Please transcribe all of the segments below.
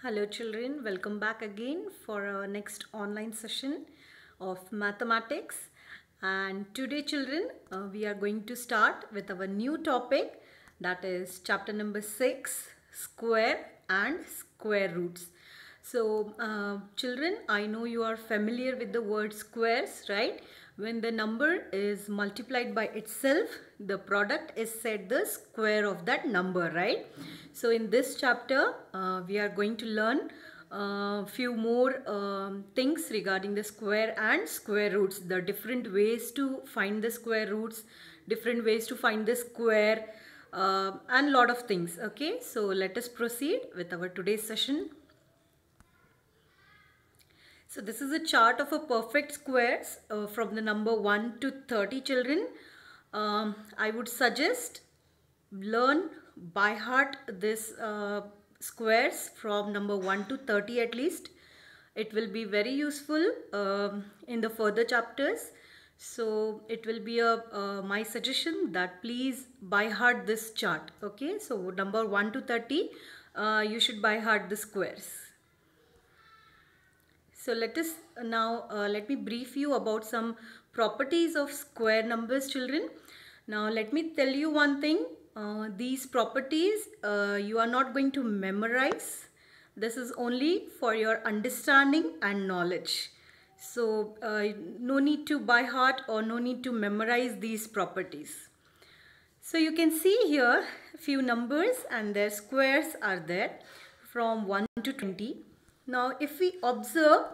Hello children, welcome back again for our next online session of mathematics. And today children, we are going to start with our new topic, that is chapter number 6, square and square roots. So children, I know you are familiar with the word squares, right? When the number is multiplied by itself, the product is said the square of that number, right? So in this chapter, we are going to learn few more things regarding the square and square roots, the different ways to find the square roots, different ways to find the square, and lot of things. Okay, so let us proceed with our today's session. So this is a chart of a perfect squares from the number 1 to 30 children. I would suggest learn by heart this squares from number 1 to 30 at least. It will be very useful in the further chapters. So it will be my suggestion that please by heart this chart. Okay, so number 1 to 30 you should by heart the squares. So let us now let me brief you about some properties of square numbers, children. Now let me tell you one thing. These properties you are not going to memorize. This is only for your understanding and knowledge. So no need to by heart or no need to memorize these properties. So you can see here a few numbers and their squares are there from 1 to 20. Now if we observe,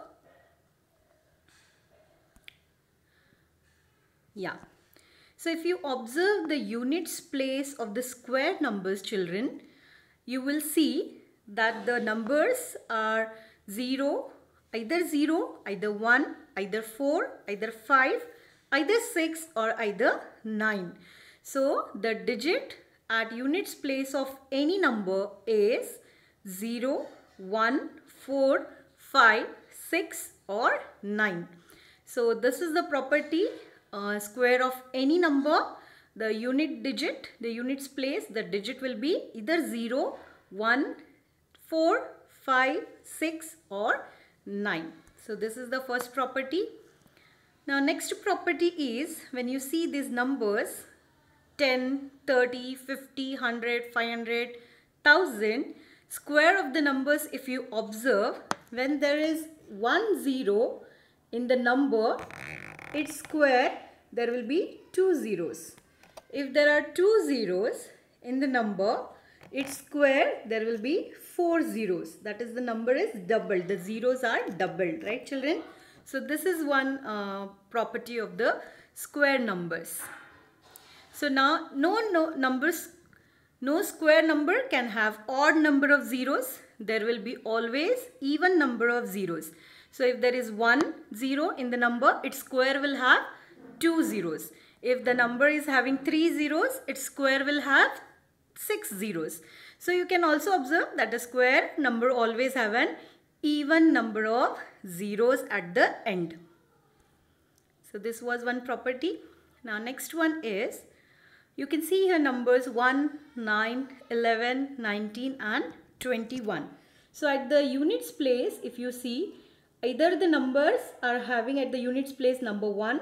so if you observe the units place of the square numbers, children, you will see that the numbers are 0, either 1, either 4, either 5, either 6 or either 9. So the digit at units place of any number is 0, 1, 4, 5, 6 or 9. So this is the property, square of any number, the unit digit, the units place, the digit will be either 0, 1, 4, 5, 6 or 9. So this is the first property. Now next property is when you see these numbers 10, 30, 50, 100, 500, 1000, square of the numbers, if you observe, when there is 1 0 in the number, its square, there will be 2 zeros. If there are 2 zeros in the number, its square, there will be 4 zeros. That is, the number is doubled. The zeros are doubled, right children? So this is one property of the square numbers. So now no square number can have odd number of zeros. There will be always even number of zeros. So if there is 1 0 in the number, its square will have 2 zeros. If the number is having 3 zeros, its square will have 6 zeros. So you can also observe that the square number always have an even number of zeros at the end. So this was one property. Now next one is, you can see here numbers 1, 9, 11, 19 and 21. So at the units place, if you see, either the numbers are having at the units place number 1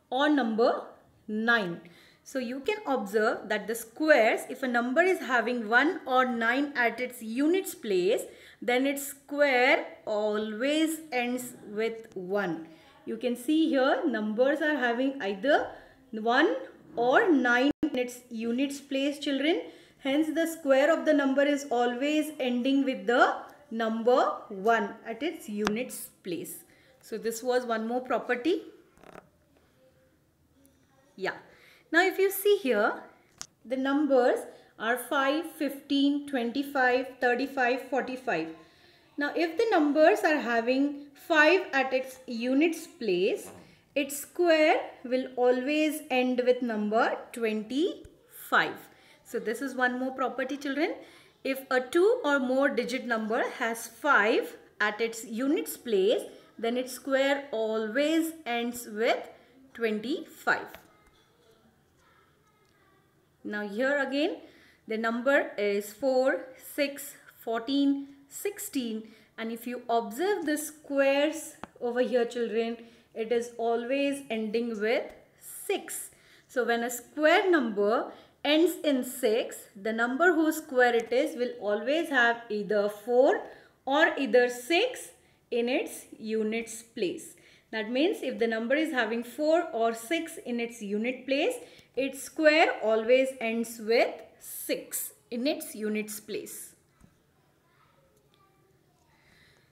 or number 9. So you can observe that the squares, if a number is having 1 or 9 at its units place, then its square always ends with 1. You can see here numbers are having either 1 or 9 in its units place, children. Hence the square of the number is always ending with the number 1 at its units place. So this was one more property. Now if you see here, the numbers are 5, 15, 25, 35, 45. Now if the numbers are having 5 at its units place, its square will always end with number 25. So this is one more property, children. If a 2 or more digit number has 5 at its units place, then its square always ends with 25. Now here again the number is 4, 6, 14, 16. And if you observe the squares over here, children, it is always ending with 6. So when a square number ends in 6, the number whose square it is will always have either 4 or either 6 in its units place. That means if the number is having 4 or 6 in its unit place, its square always ends with 6 in its units place.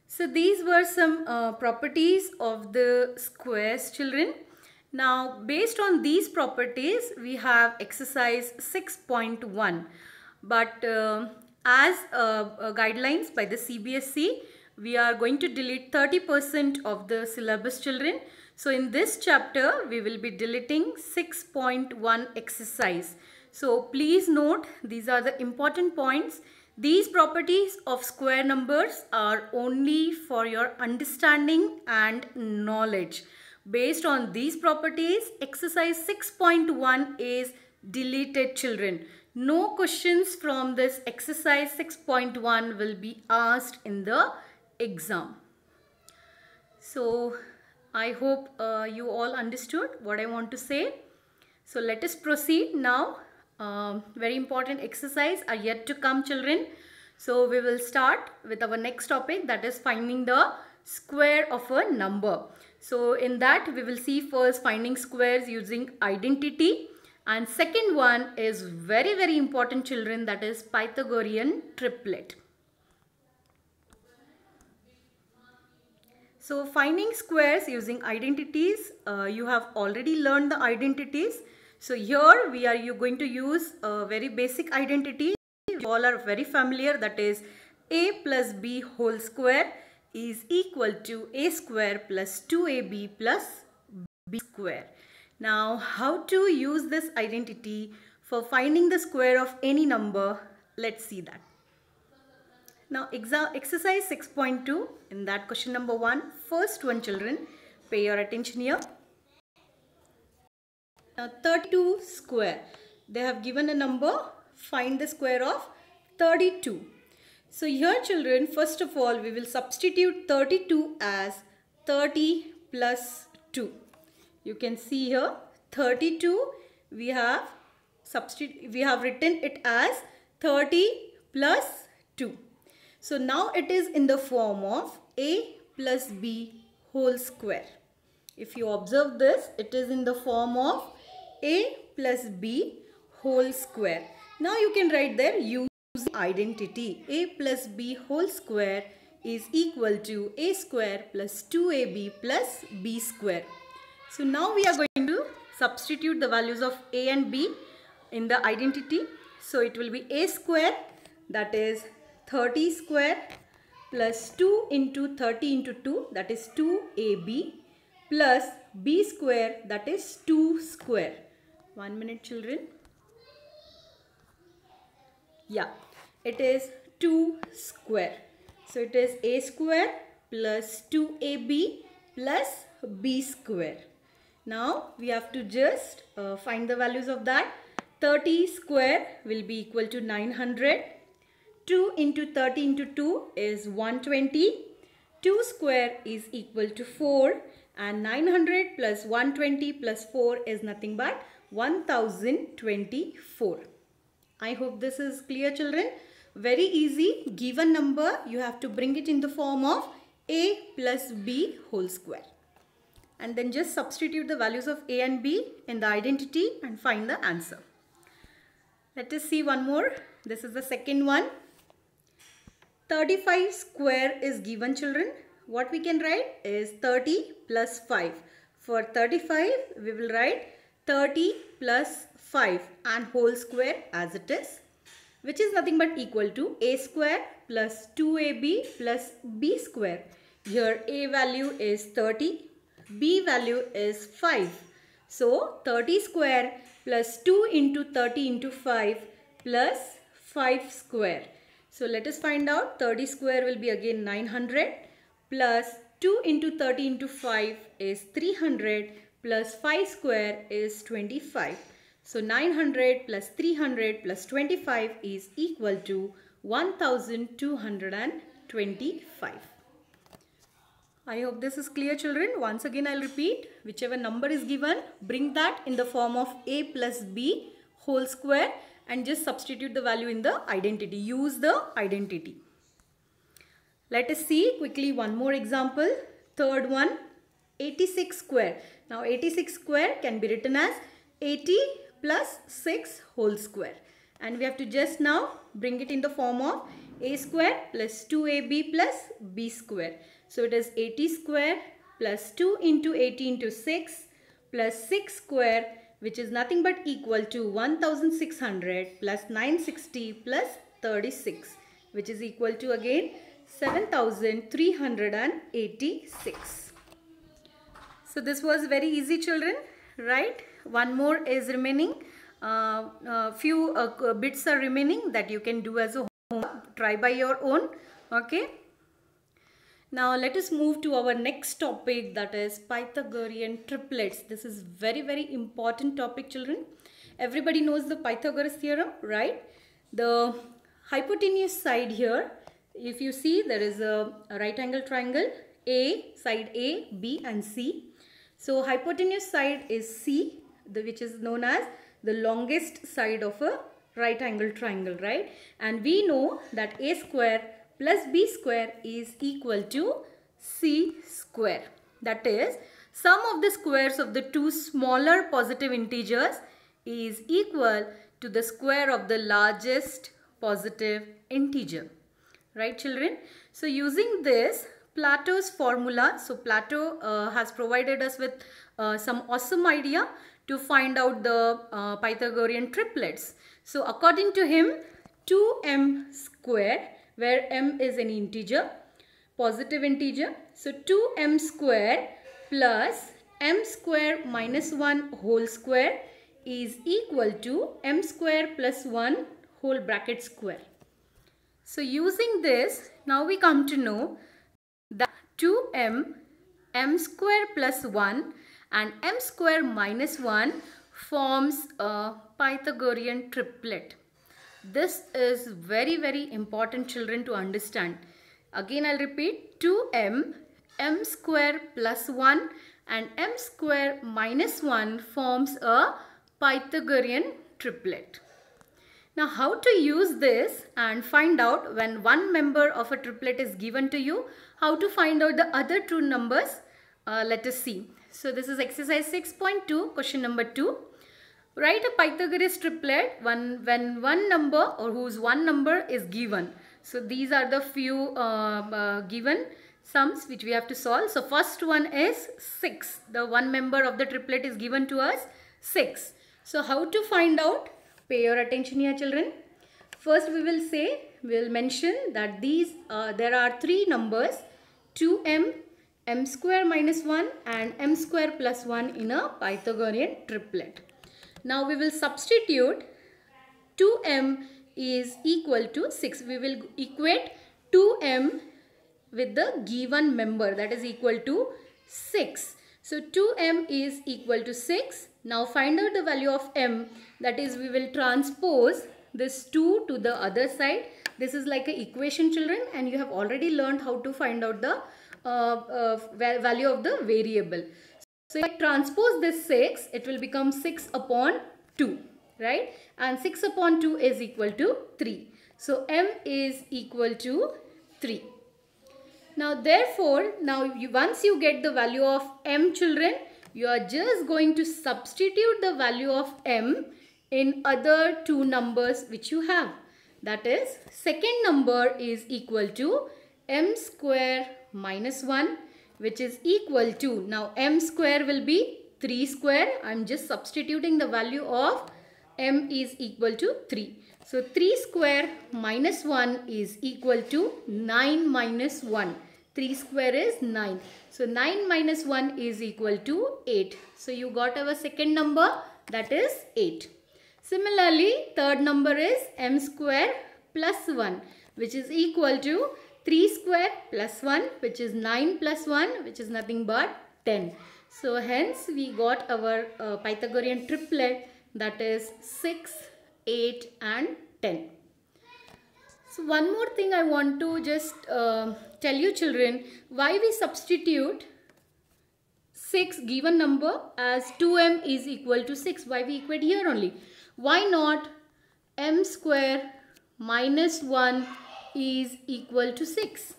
So these were some properties of the squares, children. Now based on these properties, we have exercise 6.1. But as guidelines by the CBSE, we are going to delete 30% of the syllabus, children. So in this chapter, we will be deleting 6.1 exercise. So please note, these are the important points. These properties of square numbers are only for your understanding and knowledge. Based on these properties, exercise 6.1 is deleted, children. No questions from this exercise 6.1 will be asked in the exam. So I hope you all understood what I want to say. So let us proceed now. Very important exercise are yet to come, children. So we will start with our next topic, that is finding the square of a number. So in that we will see first finding squares using identity, and second one is very important, children, that is Pythagorean triplet. So finding squares using identities, you have already learned the identities. So here you going to use a very basic identity. You all are very familiar, that is a plus b whole square is equal to a square plus 2ab plus b square. Now how to use this identity for finding the square of any number? Let's see that. Now exercise 6.2, in that question number 1, first one, children, pay your attention here. Now 32 square, they have given a number, find the square of 32. So here, children, first of all we will substitute 32 as 30 plus 2. You can see here 32 we have written it as 30 plus 2. So now it is in the form of a plus b whole square. If you observe this, it is in the form of a plus b whole square. Now you can write there using identity. A plus b whole square is equal to a square plus 2ab plus b square. So now we are going to substitute the values of a and b in the identity. So it will be a square, that is 30 square, plus 2 into 30 into 2, that is 2ab, plus b square, that is 2 square. 1 minute, children. Yeah, it is 2 square. So it is a square plus 2ab plus b square. Now we have to just find the values of that. 30 square will be equal to 900. 2 into 30 into 2 is 120. 2 square is equal to 4, and 900 plus 120 plus 4 is nothing but 1024. I hope this is clear, children. Very easy. Given number, you have to bring it in the form of a plus b whole square. And then just substitute the values of a and b in the identity and find the answer. Let us see one more. This is the second one. 35 square is given, children. What we can write is 30 plus 5. For 35, we will write 30 plus 5 and whole square as it is, which is nothing but equal to a square plus 2ab plus b square. Here a value is 30, b value is 5. So 30 square plus 2 into 30 into 5 plus 5 square. So let us find out. 30 square will be again 900, plus 2 into 30 into 5 is 300, plus 5 square is 25. So 900 plus 300 plus 25 is equal to 1225. 25. I hope this is clear, children. Once again I'll repeat, whichever number is given, bring that in the form of a plus b whole square and just substitute the value in the identity. Use the identity. Let us see quickly one more example. Third one, 86 square. Now 86 square can be written as 80 plus 6 whole square. And we have to just now bring it in the form of a square plus 2ab plus b square. So it is 80 square plus 2 into 80 into 6 plus 6 square, which is nothing but equal to 1600 plus 960 plus 36, which is equal to again 7386. So this was very easy, children, right? One more is remaining. Few bits are remaining that you can do as a homework. Try by your own. Okay. Now let us move to our next topic, that is Pythagorean triplets. This is very important topic, children. Everybody knows the Pythagoras theorem, right? The hypotenuse side here, if you see, there is a right angle triangle, A, side A, B and C. So hypotenuse side is C, which is known as the longest side of a right angle triangle, right? And we know that A square plus b square is equal to c square. That is, sum of the squares of the two smaller positive integers is equal to the square of the largest positive integer. Right, children? So using this Plato's formula, so Plato has provided us with some awesome idea to find out the Pythagorean triplets. So according to him, 2m square, where m is an integer, positive integer. So 2m square plus m square minus 1 whole square is equal to m square plus 1 whole bracket square. So using this, now we come to know that 2m, m square plus 1 and m square minus 1 forms a Pythagorean triplet. This is very important, children, to understand. Again I'll repeat, 2m, m square plus 1 and m square minus 1 forms a Pythagorean triplet. Now how to use this and find out when one member of a triplet is given to you, how to find out the other two numbers, let us see. So this is exercise 6.2, question number 2. Write a Pythagoras triplet when one number or whose one number is given. So these are the few given sums which we have to solve. So first one is 6. The one member of the triplet is given to us 6. So how to find out? Pay your attention here, children. First we will mention that these there are three numbers, 2m, m square minus 1 and m square plus 1 in a Pythagorean triplet. Now we will substitute 2m is equal to 6. We will equate 2m with the given member, that is equal to 6. So 2m is equal to 6. Now find out the value of m, that is we will transpose this 2 to the other side. This is like an equation, children, and you have already learned how to find out the value of the variable. So if I transpose this 6, it will become 6 upon 2, right? And 6 upon 2 is equal to 3. So m is equal to 3. Now therefore, once you get the value of m, children, you are just going to substitute the value of m in other two numbers which you have. That is, second number is equal to m square minus 1, which is equal to, now m square will be 3 square. I am just substituting the value of m is equal to 3. So 3 square minus 1 is equal to 9 minus 1. 3 square is 9. So 9 minus 1 is equal to 8. So you got our second number, that is 8. Similarly, third number is m square plus 1, which is equal to 3 square plus 1, which is 9 plus 1, which is nothing but 10. So hence we got our Pythagorean triplet, that is 6, 8 and 10. So one more thing I want to just tell you children, why we substitute 6 given number as 2m is equal to 6. Why we equate here only? Why not m square minus 1 is equal to 6?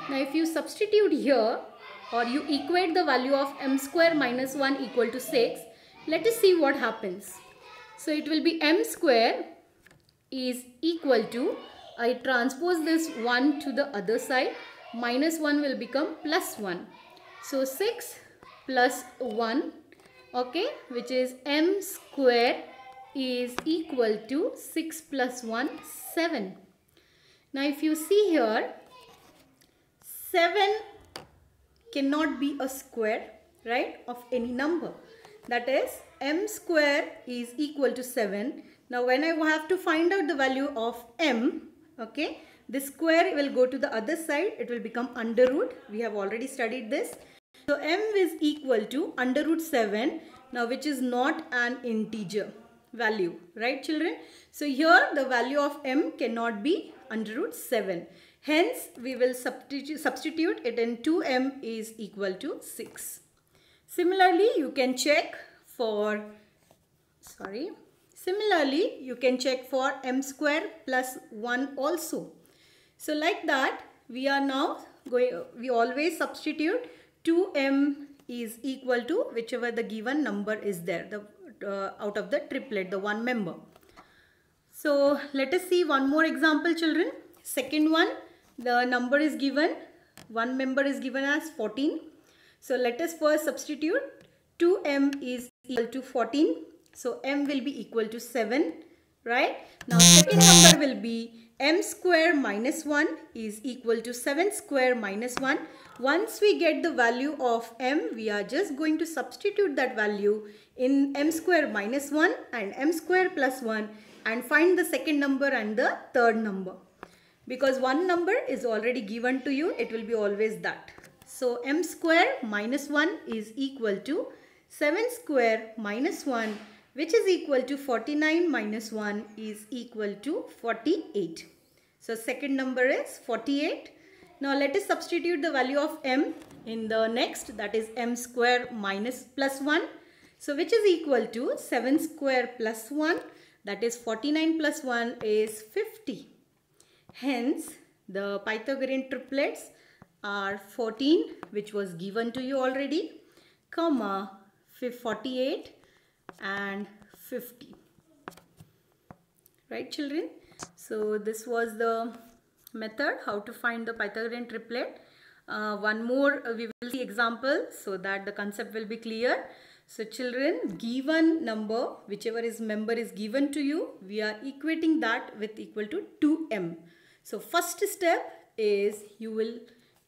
Now if you substitute here or you equate the value of m square minus 1 equal to 6, let us see what happens. So it will be m square is equal to, I transpose this 1 to the other side, minus 1 will become plus 1. So 6 plus 1, okay, which is m square is equal to 6 plus 1, 7. Now if you see here, 7 cannot be a square, right, of any number. That is, m square is equal to 7. Now when I have to find out the value of m, okay, this square will go to the other side. It will become under root. We have already studied this. So m is equal to under root 7, now which is not an integer value, right children? So here the value of m cannot be under root 7. Hence we will substitute it in 2m is equal to 6. Similarly you can check for, m square plus 1 also. So like that we are now we always substitute 2m is equal to whichever the given number is there, out of the triplet, the one member. So let us see one more example children. Second one, the number is given, one member is given as 14. So let us first substitute 2m is equal to 14. So m will be equal to 7, right? Now second number will be m square minus 1 is equal to 7 square minus 1. Once we get the value of m, we are just going to substitute that value in m square minus 1 and m square plus 1 and find the second number and the third number. Because one number is already given to you, it will be always that. So m square minus 1 is equal to 7 square minus 1, which is equal to 49 minus 1 is equal to 48. So second number is 48. Now let us substitute the value of m in the next, that is m square minus plus 1. So which is equal to 7 square plus 1, that is 49 plus 1 is 50. Hence the Pythagorean triplets are 14, which was given to you already, comma 48 and 50. Right children? So this was the method how to find the Pythagorean triplet. One more we will see example so that the concept will be clear. So children, given number, whichever member is given to you, we are equating that with equal to 2m. So first step is you will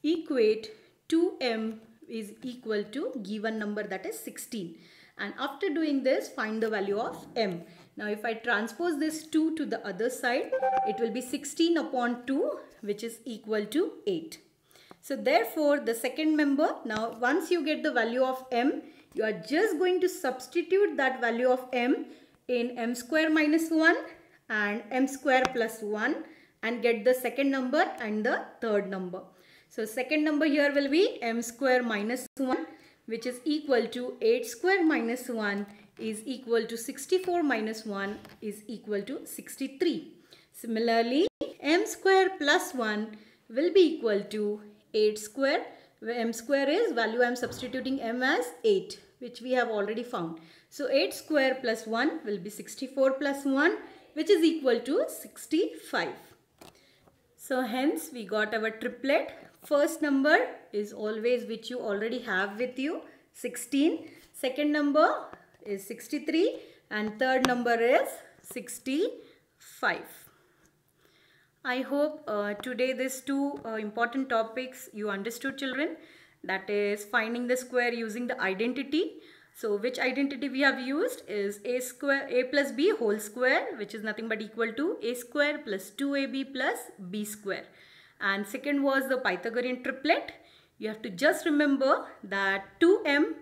equate 2m is equal to given number, that is 16. And after doing this, find the value of m. Now if I transpose this 2 to the other side, it will be 16 upon 2, which is equal to 8. So therefore the second member, now once you get the value of m, you are just going to substitute that value of m in m square minus 1 and m square plus 1 and get the second number and the third number. So second number here will be m square minus 1, which is equal to 8 square minus 1 is equal to 64 minus 1 is equal to 63. Similarly, m square plus 1 will be equal to 8 square, where m square is value I am substituting m as 8, which we have already found. So 8 square plus 1 will be 64 plus 1, which is equal to 65. So hence we got our triplet. First number is always which you already have with you, 16. Second number is 63 and third number is 65. I hope today these two important topics you understood children, that is finding the square using the identity. So which identity we have used is a plus b whole square, which is nothing but equal to a square plus 2ab plus b square. And second was the Pythagorean triplet. You have to just remember that 2m,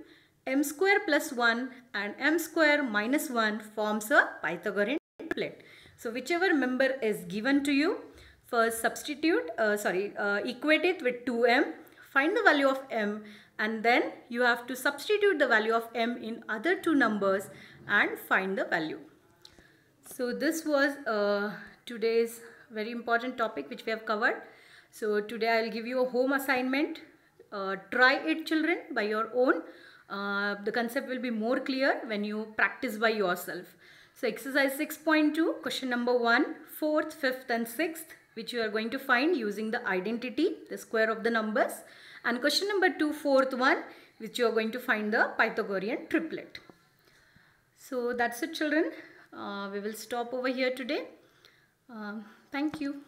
m square plus 1 and m square minus 1 forms a Pythagorean triplet. So whichever member is given to you, First equate it with 2m, find the value of m, and then you have to substitute the value of m in other two numbers and find the value. So this was today's very important topic which we have covered. So today I will give you a home assignment. Try it, children, by your own. The concept will be more clear when you practice by yourself. So exercise 6.2, question number 1, 4th, 5th and 6th, which you are going to find using the identity, the square of the numbers. And question number 2, 4th one, which you are going to find the Pythagorean triplet. So that's it, children. We will stop over here today. Thank you.